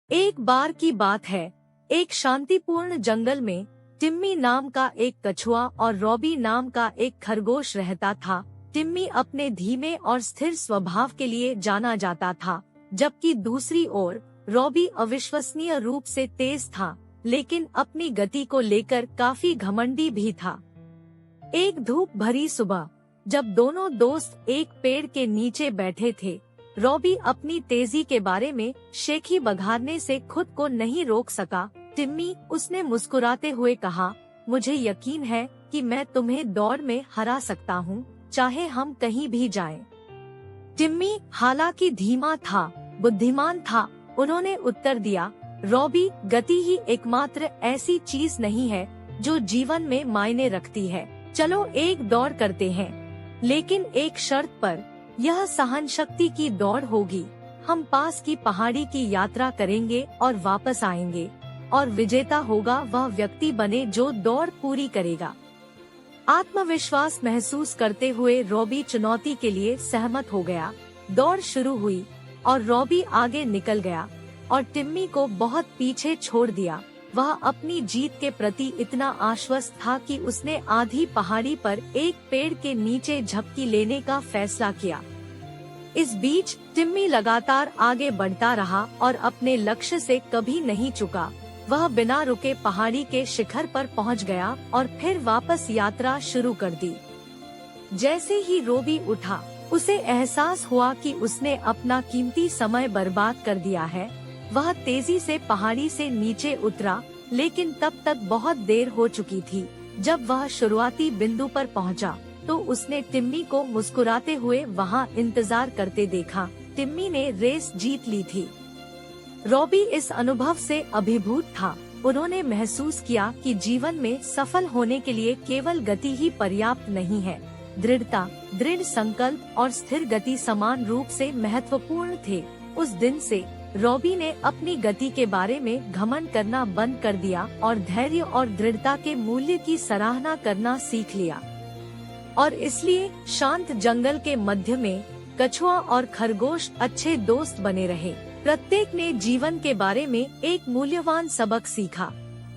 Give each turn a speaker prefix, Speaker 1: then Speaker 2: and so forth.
Speaker 1: एक बार की बात है, एक शांतिपूर्ण जंगल में टिम्मी नाम का एक कछुआ और रॉबी नाम का एक खरगोश रहता था। टिम्मी अपने धीमे और स्थिर स्वभाव के लिए जाना जाता था, जबकि दूसरी ओर रॉबी अविश्वसनीय रूप से तेज था, लेकिन अपनी गति को लेकर काफी घमंडी भी था। एक धूप भरी सुबह, जब दोनों दोस्त एक पेड़ के नीचे बैठे थे, रॉबी अपनी तेजी के बारे में शेखी बघारने से खुद को नहीं रोक सका। टिम्मी, उसने मुस्कुराते हुए कहा, मुझे यकीन है कि मैं तुम्हें दौड़ में हरा सकता हूँ, चाहे हम कहीं भी जाएं। टिम्मी हालांकि धीमा था, बुद्धिमान था, उन्होंने उत्तर दिया, रॉबी, गति ही एकमात्र ऐसी चीज नहीं है जो जीवन में मायने रखती है। चलो एक दौड़ करते हैं, लेकिन एक शर्त पर। यह सहनशक्ति की दौड़ होगी। हम पास की पहाड़ी की यात्रा करेंगे और वापस आएंगे, और विजेता होगा वह व्यक्ति बने जो दौड़ पूरी करेगा। आत्मविश्वास महसूस करते हुए रॉबी चुनौती के लिए सहमत हो गया। दौड़ शुरू हुई और रॉबी आगे निकल गया और टिम्मी को बहुत पीछे छोड़ दिया। वह अपनी जीत के प्रति इतना आश्वस्त था कि उसने आधी पहाड़ी पर एक पेड़ के नीचे झपकी लेने का फैसला किया। इस बीच टिम्मी लगातार आगे बढ़ता रहा और अपने लक्ष्य से कभी नहीं चुका। वह बिना रुके पहाड़ी के शिखर पर पहुंच गया और फिर वापस यात्रा शुरू कर दी। जैसे ही रॉबी उठा, उसे एहसास हुआ कि उसने अपना कीमती समय बर्बाद कर दिया है। वह तेजी से पहाड़ी से नीचे उतरा, लेकिन तब तक बहुत देर हो चुकी थी। जब वह शुरुआती बिंदु पर पहुंचा, तो उसने टिम्मी को मुस्कुराते हुए वहां इंतजार करते देखा। टिम्मी ने रेस जीत ली थी। रॉबी इस अनुभव से अभिभूत था। उन्होंने महसूस किया कि जीवन में सफल होने के लिए केवल गति ही पर्याप्त नहीं है। दृढ़ता, दृढ़ संकल्प और स्थिर गति समान रूप से महत्वपूर्ण थे। उस दिन से रॉबी ने अपनी गति के बारे में घमंड करना बंद कर दिया और धैर्य और दृढ़ता के मूल्य की सराहना करना सीख लिया। और इसलिए शांत जंगल के मध्य में कछुआ और खरगोश अच्छे दोस्त बने रहे। प्रत्येक ने जीवन के बारे में एक मूल्यवान सबक सीखा।